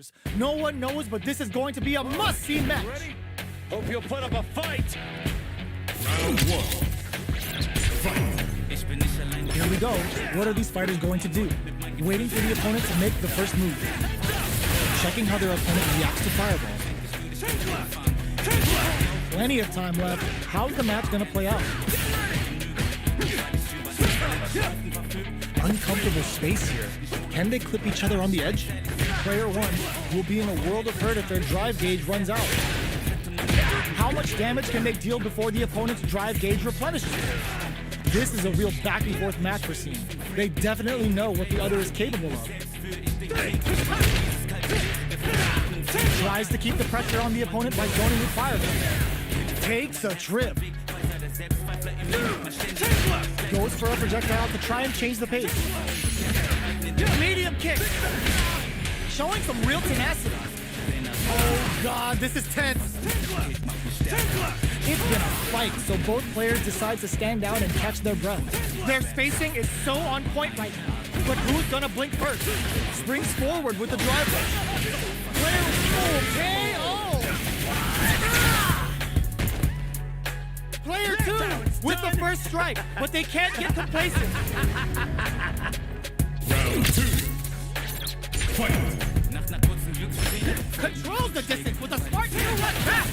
fighters. No one knows, but this is going to be a must-see match. Ready? Hope you'll put up a fight. Round one. Fight. Here we go. What are these fighters going to do? Waiting for the opponent to make the first move. Checking how their opponent reacts to fireballs. Plenty of time left. How's the match going to play out? Uncomfortable space here. Can they clip each other on the edge? Player one will be in a world of hurt if their drive gauge runs out. How much damage can they deal before the opponent's drive gauge replenishes? This is a real back and forth match we're seeing. They definitely know what the other is capable of. Tries to keep the pressure on the opponent by zoning with fireball. Takes a trip. Goes for a projectile to try and change the pace. Medium kick. Showing some real tenacity. Oh God, this is tense. It's been a fight, so both players decide to stand down and catch their breath. Their spacing is so on point right now. But who's gonna blink first? Springs forward with the drive rush. Player Player two with the first strike, but they can't get complacent. Round two. Fight. Controls the distance with a smart pirouette back.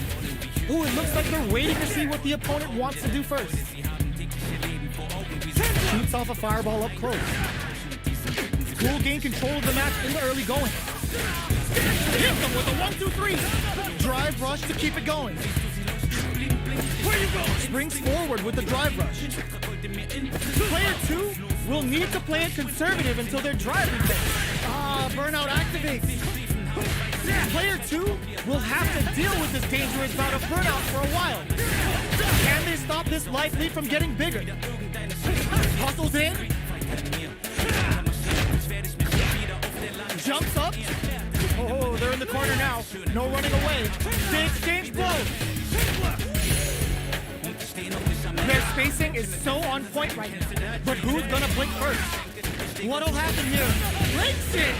Ooh, it looks like they're waiting to see what the opponent wants to do first. Shoots off a fireball up close. Will gain control of the match in the early going. Hits them with a 1-2-3. Drive rush to keep it going. Where you going? Springs forward with the drive rush. Player two will need to play it conservative until their drive resets. Burnout activates. Player two will have to deal with this dangerous bout of burnout for a while. Can they stop this life lead from getting bigger? Hustles in. Jumps up. Oh, they're in the corner now. No running away. They exchange blows. Their spacing is so on point right now. But who's gonna blink first? What'll happen here? Blinks it!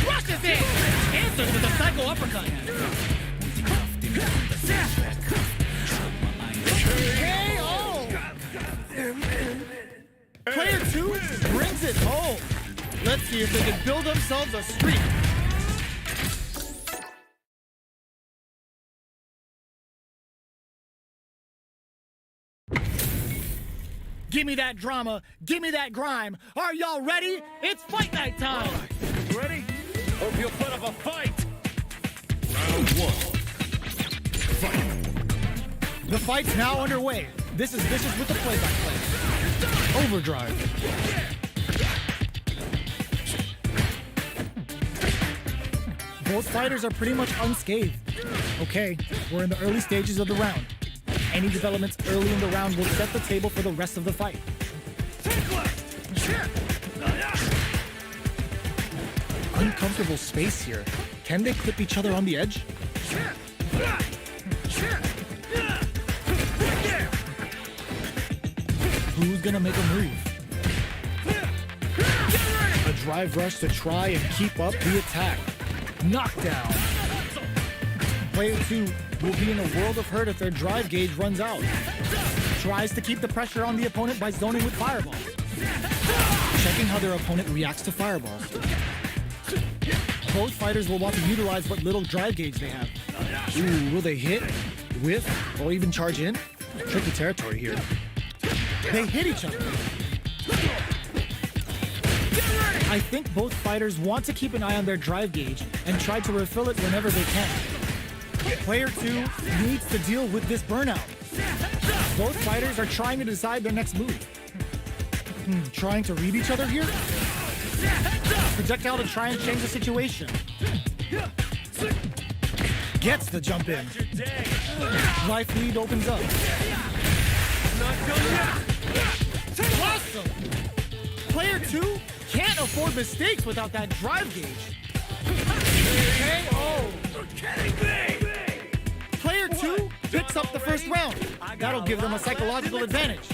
Rushes in! Answers with a psycho uppercut. KO! Player two brings it home. Let's see if they can build themselves a streak. Give me that drama, give me that grime. Are y'all ready? It's fight night time. Ready? Hope you'll put up a fight. Round one. Fight. The fight's now underway. This is Vicious with the play-by-play. Overdrive. Both fighters are pretty much unscathed. Okay, we're in the early stages of the round. Any developments early in the round will set the table for the rest of the fight. Uncomfortable space here. Can they clip each other on the edge? Who's gonna make a move? A drive rush to try and keep up the attack. Knockdown. Player two will be in a world of hurt if their drive gauge runs out. Tries to keep the pressure on the opponent by zoning with fireballs. Checking how their opponent reacts to fireballs. Both fighters will want to utilize what little drive gauge they have. Ooh, will they hit, whiff, or even charge in? Tricky territory here. They hit each other. I think both fighters want to keep an eye on their drive gauge and try to refill it whenever they can. Player two needs to deal with this burnout. Both fighters are trying to decide their next move. Trying to read each other here? Projectile to try and change the situation. Gets the jump in. Life lead opens up. Awesome! Player two can't afford mistakes without that drive gauge. KO! Player two picks up the first round. That'll give them a psychological advantage.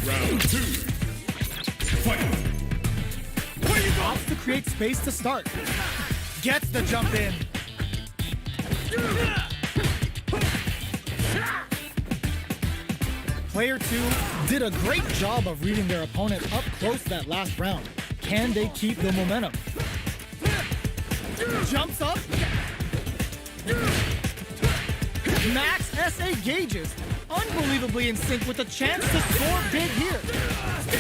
Round 2. Fight. Opts to create space to start. Gets the jump in. Player 2 did a great job of reading their opponent up close that last round. Can they keep the momentum? Jumps up. Max SA gauges. Unbelievably in sync with a chance to score big here.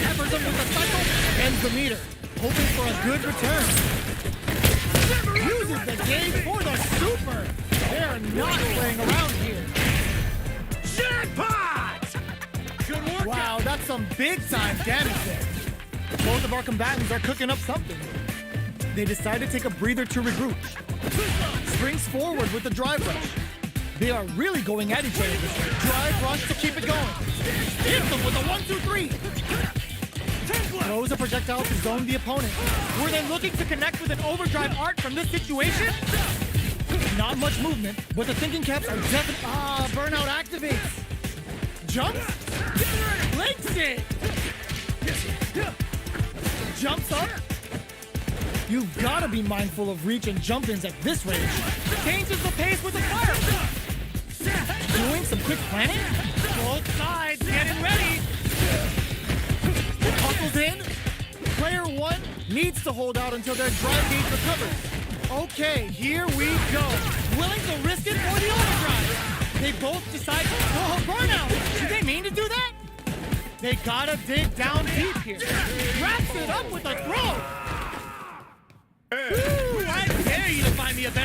Everton with the cycle ends the meter. Hoping for a good return. Uses the gauge for the super. They're not playing around here. Jackpot! Good work. Wow, that's some big time damage there. Both of our combatants are cooking up something. They decide to take a breather to regroup. Springs forward with the drive rush. They are really going at each other this way. Drive rush to keep it going. Hits them with a 1-2-3. Throws a projectile to zone the opponent. Were they looking to connect with an overdrive art from this situation? Not much movement, but the thinking caps are definitely... Burnout activates. Jumps. Links it. Jumps up. You've got to be mindful of reach and jump-ins at this range. Changes the pace with a fire. Doing some quick planning. Both sides getting ready. Hustles in. Player 1 needs to hold out until their drive gauge recovers. Okay, here we go. Willing to risk it for the overdrive. They both decide, oh, burnout. Did they mean to do that? They gotta dig down deep here. Wraps it up with a throw. Woo, I dare you to find me a better